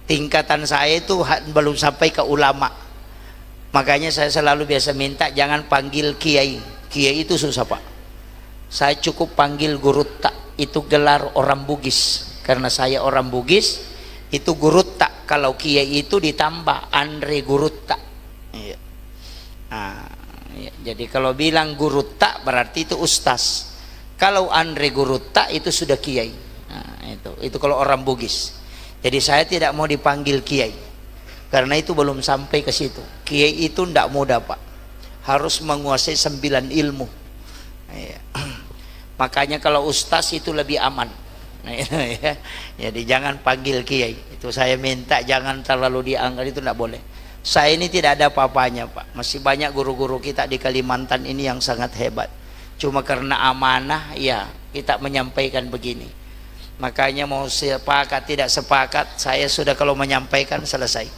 tingkatan saya itu belum sampai ke ulama. Makanya saya selalu biasa minta jangan panggil kiai. Kiai itu susah pak. Saya cukup panggil gurutta, itu gelar orang Bugis. Karena saya orang Bugis, itu gurutta. Kalau kiai itu ditambah Andre Gurutta. Iya. Nah, ya. Jadi kalau bilang gurutta berarti itu ustaz. Kalau Andre Gurutta itu sudah kiai. Nah, itu kalau orang Bugis. Jadi saya tidak mau dipanggil kiai, karena itu belum sampai ke situ. Kiai itu tidak mudah pak, harus menguasai 9 ilmu. Ya. Makanya kalau ustaz itu lebih aman. Ya. Jadi jangan panggil kiai. Itu saya minta jangan terlalu dianggap, itu tidak boleh. Saya ini tidak ada apa-apanya pak. Masih banyak guru-guru kita di Kalimantan ini yang sangat hebat. Cuma karena amanah ya kita menyampaikan begini. Makanya mau sepakat tidak sepakat, saya sudah kalau menyampaikan selesai.